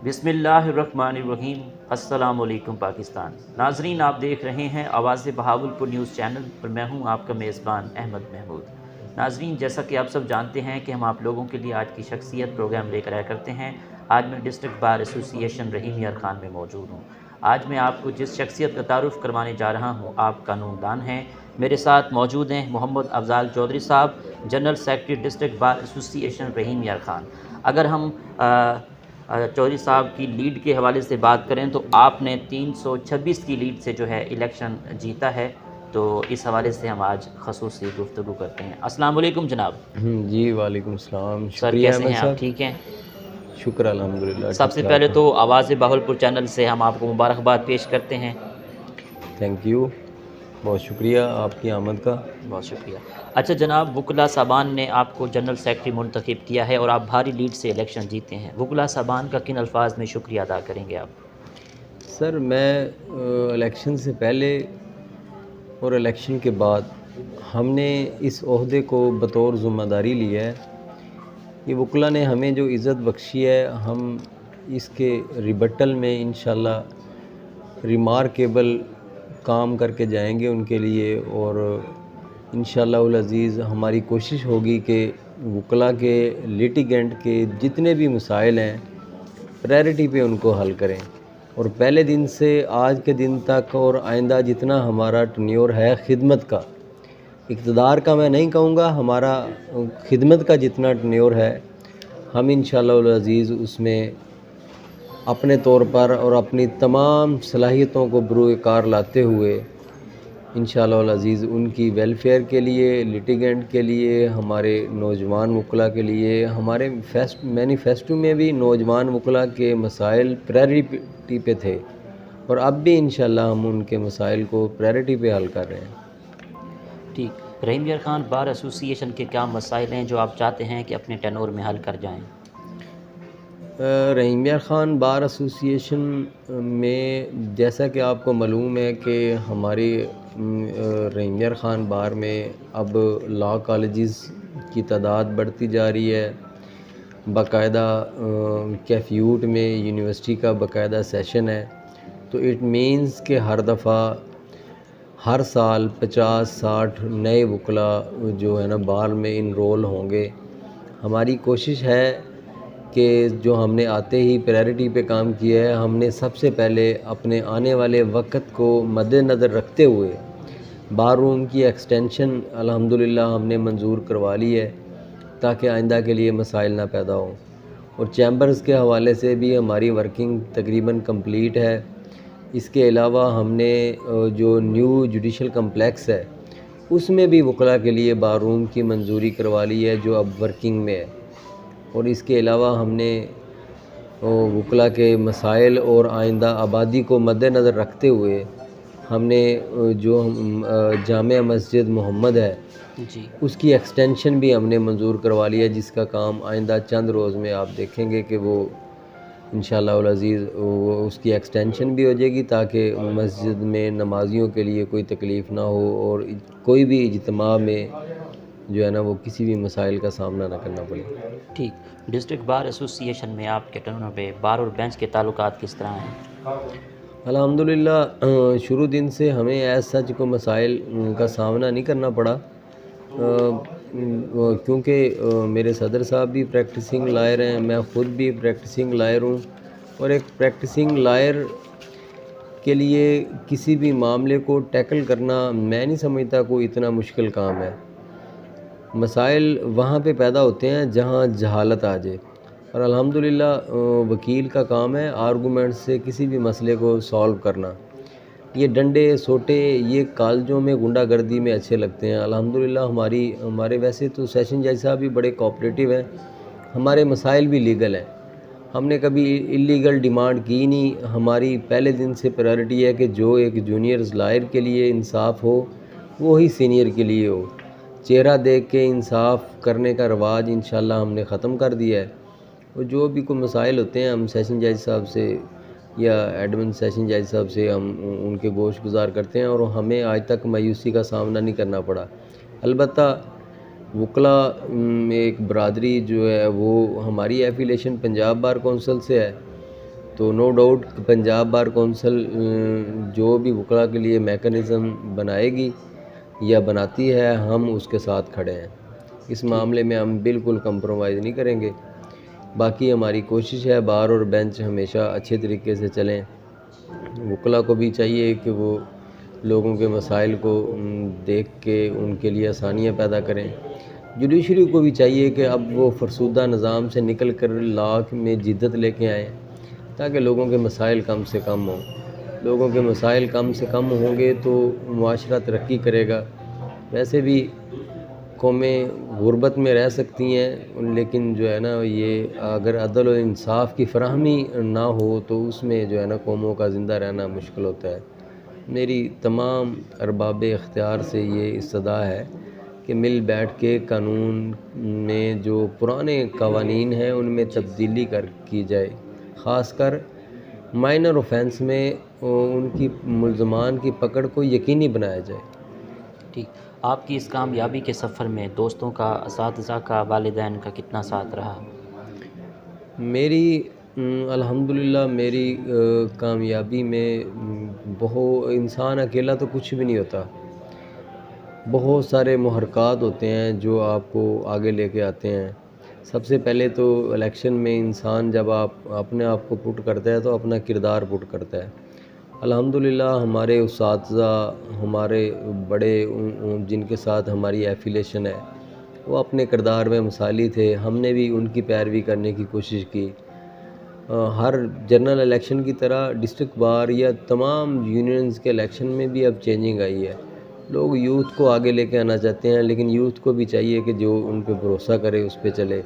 بسم اللہ الرحمن الرحیم۔ السلام علیکم پاکستان۔ ناظرین، آپ دیکھ رہے ہیں آواز بہاولپور نیوز چینل اور میں ہوں آپ کا میزبان احمد محمود۔ ناظرین، جیسا کہ آپ سب جانتے ہیں کہ ہم آپ لوگوں کے لیے آج کی شخصیت پروگرام لے کر آیا کرتے ہیں۔ آج میں ڈسٹرکٹ بار ایسوسی ایشن رحیم یار خان میں موجود ہوں۔ آج میں آپ کو جس شخصیت کا تعارف کروانے جا رہا ہوں آپ قانون دان ہیں۔ میرے ساتھ موجود ہیں محمد افضال چودھری صاحب، جنرل سیکرٹری ڈسٹرکٹ بار ایسوسی ایشن رحیم یار خان۔ اگر ہم چودھری صاحب کی لیڈ کے حوالے سے بات کریں تو آپ نے 326 کی لیڈ سے جو ہے الیکشن جیتا ہے، تو اس حوالے سے ہم آج خصوصی گفتگو کرتے ہیں۔ السلام علیکم جناب۔ جی وعلیکم السلام، سر شکریہ کیسے ہیں احمد آپ؟ صاحب۔ ٹھیک ہیں؟ شکر الحمدللہ، سب سے ٹھیک پہلے ٹھاک تو آواز بہاولپور چینل سے ہم آپ کو مبارکباد پیش کرتے ہیں۔ تھینک یو، بہت شکریہ آپ کی آمد کا۔ بہت شکریہ۔ اچھا جناب، وکلا صاحبان نے آپ کو جنرل سیکرٹری منتخب کیا ہے اور آپ بھاری لیڈ سے الیکشن جیتے ہیں۔ وکلا صاحبان کا کن الفاظ میں شکریہ ادا کریں گے آپ؟ سر میں الیکشن سے پہلے اور الیکشن کے بعد ہم نے اس عہدے کو بطور ذمہ داری لیا ہے۔ یہ وکلا نے ہمیں جو عزت بخشی ہے، ہم اس کے ریبٹل میں انشاءاللہ ریمارکیبل کام کر کے جائیں گے ان کے لیے، اور انشاءاللہ العزیز ہماری کوشش ہوگی کہ وکلا کے لیٹیگنٹ کے جتنے بھی مسائل ہیں پریارٹی پہ ان کو حل کریں، اور پہلے دن سے آج کے دن تک اور آئندہ جتنا ہمارا ٹنیور ہے خدمت کا، اقتدار کا میں نہیں کہوں گا، ہمارا خدمت کا جتنا ٹنیور ہے، ہم انشاءاللہ العزیز اس میں اپنے طور پر اور اپنی تمام صلاحیتوں کو بروئے کار لاتے ہوئے انشاءاللہ العزیز ان کی ویلفیئر کے لیے، لیٹیگنٹ کے لیے، ہمارے نوجوان وکلا کے لیے، ہمارے مینیفیسٹو میں بھی نوجوان وکلا کے مسائل پریارٹی پہ تھے، اور اب بھی انشاءاللہ ہم ان کے مسائل کو پریارٹی پہ حل کر رہے ہیں۔ ٹھیک، رحیم یار خان بار ایسوسی ایشن کے کیا مسائل ہیں جو آپ چاہتے ہیں کہ اپنے ٹینور میں حل کر جائیں؟ رحیم یار خان بار ایسوسی ایشن میں جیسا کہ آپ کو معلوم ہے کہ ہماری رحیم یار خان بار میں اب لاء کالجز کی تعداد بڑھتی جا رہی ہے، باقاعدہ کیفیوٹ میں یونیورسٹی کا باقاعدہ سیشن ہے، تو اٹ مینز کہ ہر دفعہ ہر سال 50-60 نئے وکلا جو ہے نا بار میں انرول ہوں گے۔ ہماری کوشش ہے کہ جو ہم نے آتے ہی پریارٹی پہ کام کیا ہے، ہم نے سب سے پہلے اپنے آنے والے وقت کو مد نظر رکھتے ہوئے بار روم کی ایکسٹینشن الحمدللہ ہم نے منظور کروا لی ہے تاکہ آئندہ کے لیے مسائل نہ پیدا ہوں، اور چیمبرز کے حوالے سے بھی ہماری ورکنگ تقریباً کمپلیٹ ہے۔ اس کے علاوہ ہم نے جو نیو جوڈیشل کمپلیکس ہے اس میں بھی وکلا کے لیے بار روم کی منظوری کروا لی ہے جو اب ورکنگ میں ہے، اور اس کے علاوہ ہم نے وکلا کے مسائل اور آئندہ آبادی کو مد نظر رکھتے ہوئے ہم نے جو جامع مسجد محمد ہے جی، اس کی ایکسٹینشن بھی ہم نے منظور کروا لی ہے، جس کا کام آئندہ چند روز میں آپ دیکھیں گے کہ وہ انشاءاللہ العزیز اس کی ایکسٹینشن بھی ہو جائے گی تاکہ مسجد میں نمازیوں کے لیے کوئی تکلیف نہ ہو اور کوئی بھی اجتماع میں جو ہے نا وہ کسی بھی مسائل کا سامنا نہ کرنا پڑے۔ ٹھیک، ڈسٹرکٹ بار ایسوسی ایشن میں آپ کے ٹینور پہ بار اور بینچ کے تعلقات کس طرح ہیں؟ الحمدللہ شروع دن سے ہمیں ایز سچ کو مسائل کا سامنا نہیں کرنا پڑا، کیونکہ میرے صدر صاحب بھی پریکٹسنگ لائر ہیں، میں خود بھی پریکٹسنگ لائر ہوں، اور ایک پریکٹسنگ لائر کے لیے کسی بھی معاملے کو ٹیکل کرنا میں نہیں سمجھتا کوئی اتنا مشکل کام ہے۔ مسائل وہاں پہ پیدا ہوتے ہیں جہاں جہالت آ جائے، اور الحمدللہ وکیل کا کام ہے آرگومنٹ سے کسی بھی مسئلے کو سالو کرنا۔ یہ ڈنڈے سوٹے یہ کالجوں میں غنڈہ گردی میں اچھے لگتے ہیں۔ الحمدللہ ہمارے ویسے تو سیشن جج صاحب بھی بڑے کوآپریٹیو ہیں، ہمارے مسائل بھی لیگل ہیں، ہم نے کبھی اللیگل ڈیمانڈ کی نہیں۔ ہماری پہلے دن سے پریارٹی ہے کہ جو ایک جونیئرز لائر کے لیے انصاف ہو وہی سینئر کے لیے ہو، چہرہ دیکھ کے انصاف کرنے کا رواج انشاءاللہ ہم نے ختم کر دیا ہے، اور جو بھی کوئی مسائل ہوتے ہیں ہم سیشن جج صاحب سے یا ایڈمن سیشن جج صاحب سے ہم ان کے گوش گزار کرتے ہیں، اور ہمیں آج تک مایوسی کا سامنا نہیں کرنا پڑا۔ البتہ وکلا میں ایک برادری جو ہے وہ ہماری ایفیلیشن پنجاب بار کونسل سے ہے، تو no doubt Punjab bar council جو بھی وکلاء کے لیے میکانزم بنائے گی یا بناتی ہے، ہم اس کے ساتھ کھڑے ہیں. اس معاملے میں ہم بالکل کمپرومائز نہیں کریں گے. باقی ہماری کوشش ہے بار اور بینچ ہمیشہ اچھے طریقے سے چلیں. وکلاء کو بھی چاہیے کہ وہ لوگوں کے مسائل کو دیکھ کے ان کے لیے آسانیاں پیدا کریں. جوڈیشری کو بھی چاہیے کہ اب وہ فرسودہ نظام سے نکل کر لا میں جدت لے کے آئیں تاکہ لوگوں کے مسائل کم سے کم ہوں. لوگوں کے مسائل کم سے کم ہوں گے تو معاشرہ ترقی کرے گا. ویسے بھی قومیں غربت میں رہ سکتی ہیں، لیکن جو ہے نا یہ اگر عدل و انصاف کی فراہمی نہ ہو تو اس میں جو ہے نا قوموں کا زندہ رہنا مشکل ہوتا ہے. میری تمام ارباب اختیار سے یہ استدعا ہے کہ مل بیٹھ کے قانون میں جو پرانے قوانین ہیں ان میں تبدیلی کی جائے، خاص کر مائنر اوفینس میں ان کی ملزمان کی پکڑ کو یقینی بنایا جائے. ٹھیک. آپ کی اس کامیابی کے سفر میں دوستوں کا، اساتذہ کا، والدین کا کتنا ساتھ رہا؟ میری الحمدللہ میری کامیابی میں انسان اکیلا تو کچھ بھی نہیں ہوتا. بہت سارے محرکات ہوتے ہیں جو آپ کو آگے لے کے آتے ہیں. سب سے پہلے تو الیکشن میں انسان جب اپنے آپ کو پٹ کرتا ہے تو اپنا کردار پٹ کرتا ہے. الحمدللہ ہمارے اساتذہ، ہمارے بڑے جن کے ساتھ ہماری ایفیلیشن ہے، وہ اپنے کردار میں مثالی تھے. ہم نے بھی ان کی پیروی کرنے کی کوشش کی. ہر جنرل الیکشن کی طرح ڈسٹرکٹ بار یا تمام یونینز کے الیکشن میں بھی اب چینجنگ آئی ہے. لوگ یوتھ کو آگے لے کے آنا چاہتے ہیں، لیکن یوتھ کو بھی چاہیے کہ جو ان پہ بھروسہ کرے اس پہ چلے.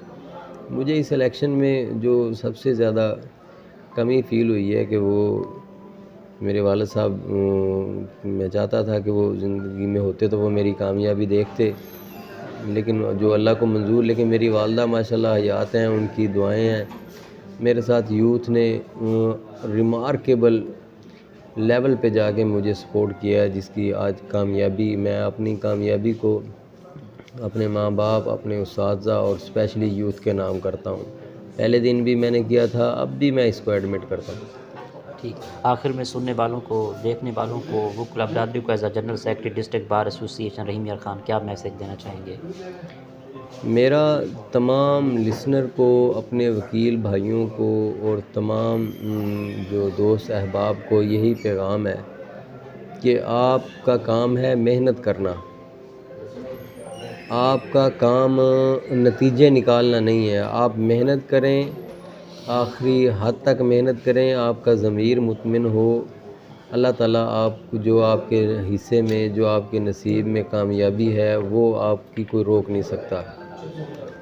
مجھے اس الیکشن میں جو سب سے زیادہ کمی فیل ہوئی ہے کہ وہ میرے والد صاحب، میں چاہتا تھا کہ وہ زندگی میں ہوتے تو وہ میری کامیابی دیکھتے، لیکن جو اللہ کو منظور. لیکن میری والدہ ماشاءاللہ حیات ہیں، ان کی دعائیں ہیں. میرے ساتھ یوتھ نے ریمارکیبل لیول پہ جا کے مجھے سپورٹ کیا ہے، جس کی آج کامیابی، میں اپنی کامیابی کو اپنے ماں باپ، اپنے اساتذہ اور اسپیشلی یوتھ کے نام کرتا ہوں. پہلے دن بھی میں نے کیا تھا، اب بھی میں اس کو ایڈمٹ کرتا ہوں. ٹھیک. آخر میں سننے والوں کو، دیکھنے والوں کو، وکلاء برادری کو as a general secretary district bar ایسوسی ایشن رحیم یار خان کیا میسج دینا چاہیں گے؟ میرا تمام لسنر کو، اپنے وکیل بھائیوں کو اور تمام جو دوست احباب کو یہی پیغام ہے کہ آپ کا کام ہے محنت کرنا. آپ کا کام نتیجے نکالنا نہیں ہے. آپ محنت کریں، آخری حد تک محنت کریں. آپ کا ضمیر مطمئن ہو، اللہ تعالیٰ آپ کو جو آپ کے حصے میں، جو آپ کے نصیب میں کامیابی ہے وہ آپ کی کوئی روک نہیں سکتا.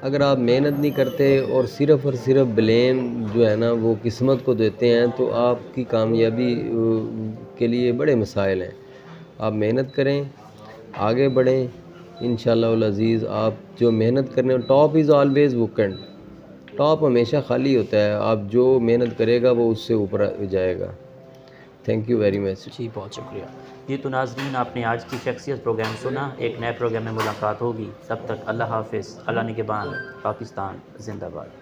اگر آپ محنت نہیں کرتے اور صرف بلیم جو ہے نا وہ قسمت کو دیتے ہیں تو آپ کی کامیابی کے لیے بڑے مسائل ہیں. آپ محنت کریں، آگے بڑھیں، انشاءاللہ العزیز. آپ جو محنت کرنے، top is always weekend. Top ہمیشہ خالی ہوتا ہے. آپ جو محنت کرے گا وہ اس سے اوپر جائے گا. Thank you very much. جی بہت شکریہ. جی تو ناظرین، آپ نے آج کی شخصیت پروگرام سنا. ایک نئے پروگرام میں ملاقات ہوگی. تب تک اللہ حافظ. اللہ نگہبان. پاکستان زندہ باد.